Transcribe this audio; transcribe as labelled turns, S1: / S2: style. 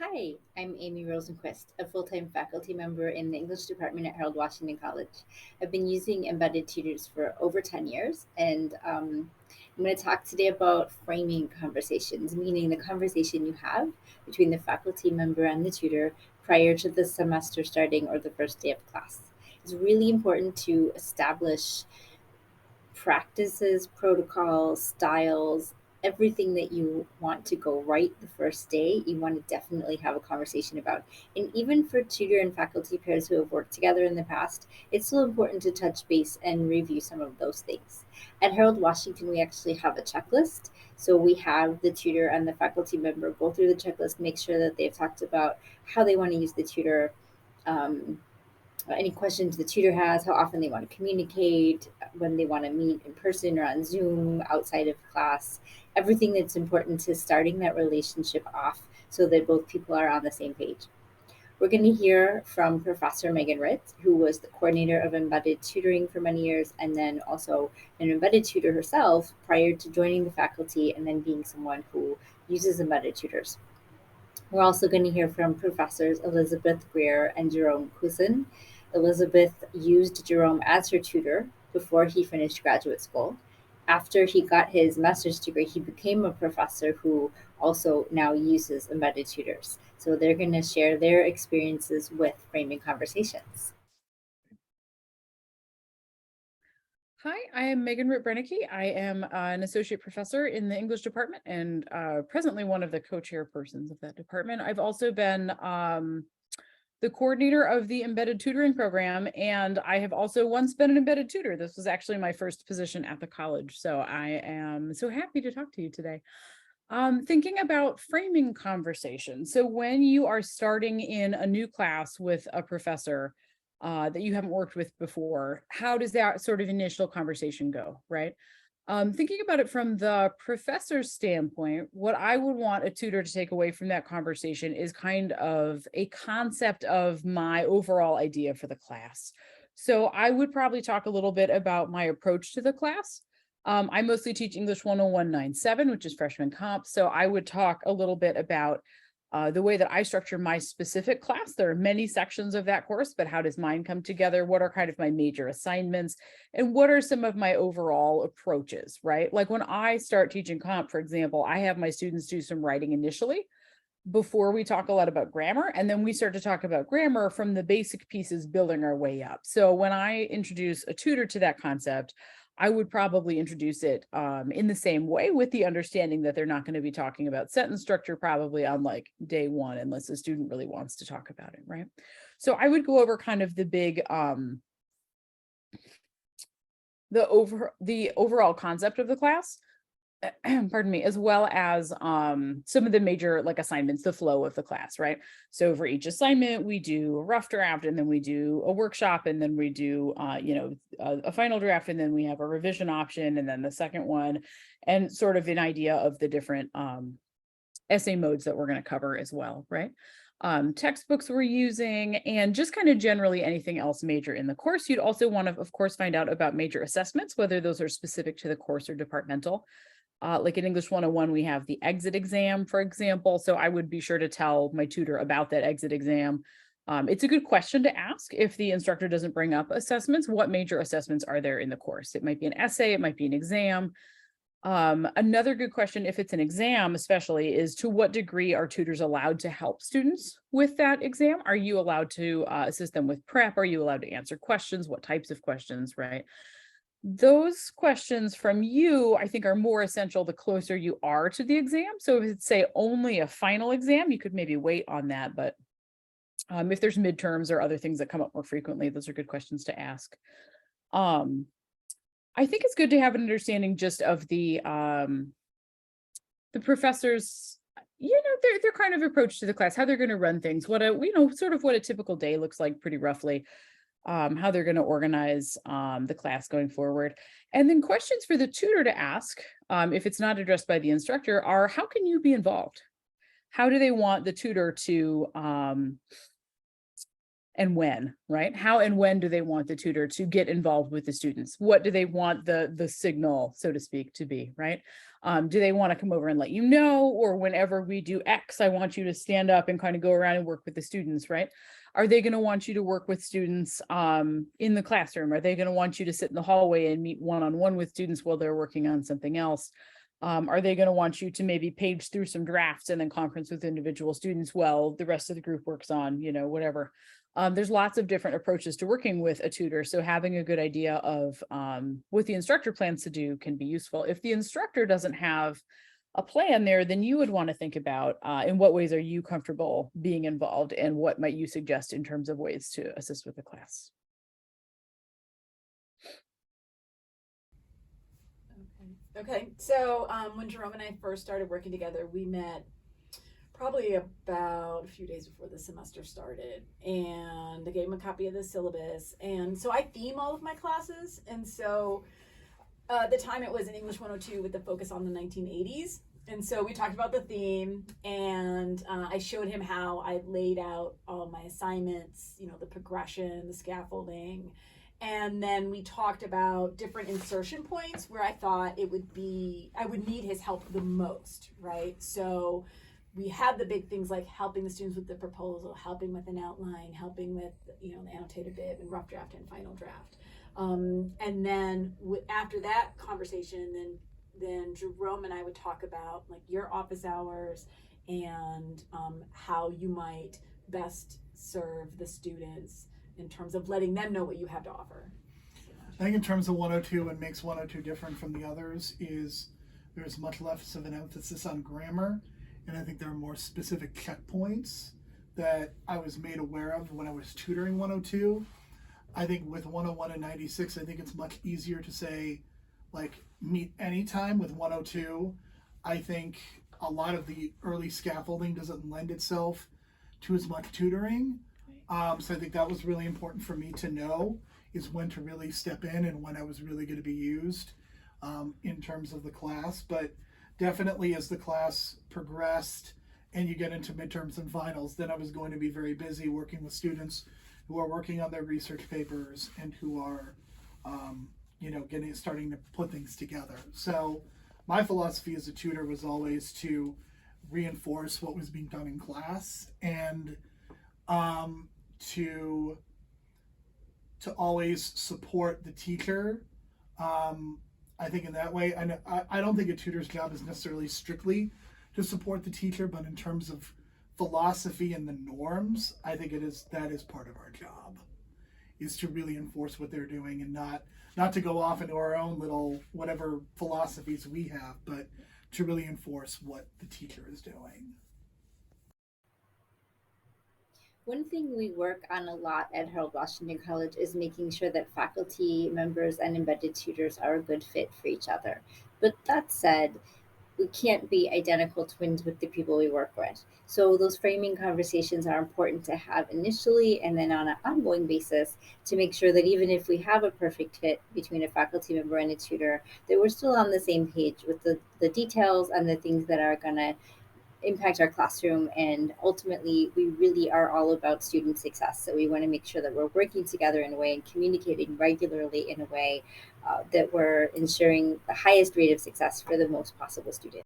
S1: Hi, I'm Amy Rosenquist, a full-time faculty member in the English department at Harold Washington College. I've been using embedded tutors for over 10 years, and I'm going to talk today about framing conversations, meaning the conversation you have between the faculty member and the tutor prior to the semester starting or the first day of class. It's really important to establish practices, protocols, styles, everything that you want to go right the first day, you want to definitely have a conversation about. And even for tutor and faculty pairs who have worked together in the past, it's still important to touch base and review some of those things. At Harold Washington, we actually have a checklist. So we have the tutor and the faculty member go through the checklist, make sure that they've talked about how they want to use the tutor, um, any questions the tutor has, how often they want to communicate, when they want to meet in person or on Zoom, outside of class, everything that's important to starting that relationship off so that both people are on the same page. We're going to hear from Professor Megan Ritt, who was the coordinator of embedded tutoring for many years and then also an embedded tutor herself prior to joining the faculty and then being someone who uses embedded tutors. We're also going to hear from Professors Elisabeth Greer and Jerome Cusson. Elisabeth used Jerome as her tutor before he finished graduate school. After he got his master's degree, he became a professor who also now uses embedded tutors. So they're going to share their experiences with framing conversations.
S2: Hi, I am Megan Ritt Broenneke. I am an associate professor in the English department and presently one of the co-chairpersons of that department. I've also been the coordinator of the embedded tutoring program, and I have also once been an embedded tutor. This was actually my first position at the college, so I am so happy to talk to you today. Thinking about framing conversation. So when you are starting in a new class with a professor, that you haven't worked with before, how does that sort of initial conversation go, right? Thinking about it from the professor's standpoint, what I would want a tutor to take away from that conversation is kind of a concept of my overall idea for the class. So I would probably talk a little bit about my approach to the class. I mostly teach English 10197, which is freshman comp. So I would talk a little bit about the way that I structure my specific class. There are many sections of that course, but how does mine come together? What are kind of my major assignments? And what are some of my overall approaches, right? Like when I start teaching comp, for example, I have my students do some writing initially before we talk a lot about grammar. And then we start to talk about grammar from the basic pieces building our way up. So when I introduce a tutor to that concept, I would probably introduce it in the same way with the understanding that they're not going to be talking about sentence structure probably on like day one, unless the student really wants to talk about it, right? So I would go over kind of the big, the overall concept of the class, pardon me, as well as some of the major like assignments, the flow of the class, right? So for each assignment, we do a rough draft, and then we do a workshop, and then we do a final draft, and then we have a revision option, and then the second one, and sort of an idea of the different essay modes that we're going to cover as well, right? Textbooks we're using, and just kind of generally anything else major in the course. You'd also want to, of course, find out about major assessments, whether those are specific to the course or departmental. Like in English 101, we have the exit exam, for example. So I would be sure to tell my tutor about that exit exam. It's a good question to ask if the instructor doesn't bring up assessments. What major assessments are there in the course? It might be an essay, it might be an exam. Another good question, if it's an exam especially, is to what degree are tutors allowed to help students with that exam? Are you allowed to assist them with prep? Are you allowed to answer questions? What types of questions, right? Those questions from you, I think, are more essential the closer you are to the exam. So if it's, say, only a final exam, you could maybe wait on that. But if there's midterms or other things that come up more frequently, those are good questions to ask. I think it's good to have an understanding just of the professors, their kind of approach to the class, how they're going to run things, sort of what a typical day looks like pretty roughly. How they're going to organize the class going forward. And then questions for the tutor to ask, if it's not addressed by the instructor, are how can you be involved? How do they want the tutor to and when, right? How and when do they want the tutor to get involved with the students? What do they want the signal, so to speak, to be, right? Do they want to come over and let you know, or whenever we do X, I want you to stand up and kind of go around and work with the students, right? Are they going to want you to work with students in the classroom? Are they going to want you to sit in the hallway and meet one-on-one with students while they're working on something else? Are they going to want you to maybe page through some drafts and then conference with individual students while the rest of the group works on, whatever? There's lots of different approaches to working with a tutor. So having a good idea of what the instructor plans to do can be useful. If the instructor doesn't have a plan there, then you would want to think about in what ways are you comfortable being involved, and what might you suggest in terms of ways to assist with the class.
S3: Okay, so when Jerome and I first started working together, we met probably about a few days before the semester started, and I gave him a copy of the syllabus. And so I theme all of my classes, and so at the time it was in English 102 with the focus on the 1980s. And so we talked about the theme, and I showed him how I laid out all my assignments, the progression, the scaffolding. And then we talked about different insertion points where I thought I would need his help the most, right? So we had the big things like helping the students with the proposal, helping with an outline, helping with, the annotated bib and rough draft and final draft. And then after that conversation, then Jerome and I would talk about like your office hours and how you might best serve the students in terms of letting them know what you have to offer.
S4: I think in terms of 102, what makes 102 different from the others is there's much less of an emphasis on grammar, and I think there are more specific checkpoints that I was made aware of when I was tutoring 102. I think with 101 and 96, I think it's much easier to say, like, meet anytime. With 102, I think a lot of the early scaffolding doesn't lend itself to as much tutoring. So I think that was really important for me to know, is when to really step in and when I was really going to be used in terms of the class. But definitely as the class progressed and you get into midterms and finals, then I was going to be very busy working with students who are working on their research papers and who are, starting to put things together. So my philosophy as a tutor was always to reinforce what was being done in class, and to always support the teacher. I think in that way, I don't think a tutor's job is necessarily strictly to support the teacher, but in terms of philosophy and the norms, I think that is part of our job, is to really enforce what they're doing, and not to go off into our own little whatever philosophies we have, but to really enforce what the teacher is doing.
S1: One thing we work on a lot at Harold Washington College is making sure that faculty members and embedded tutors are a good fit for each other. But that said, we can't be identical twins with the people we work with. So those framing conversations are important to have initially and then on an ongoing basis, to make sure that even if we have a perfect fit between a faculty member and a tutor, that we're still on the same page with the details and the things that are going to impact our classroom. And ultimately, we really are all about student success. So we want to make sure that we're working together in a way and communicating regularly in a way that we're ensuring the highest rate of success for the most possible students.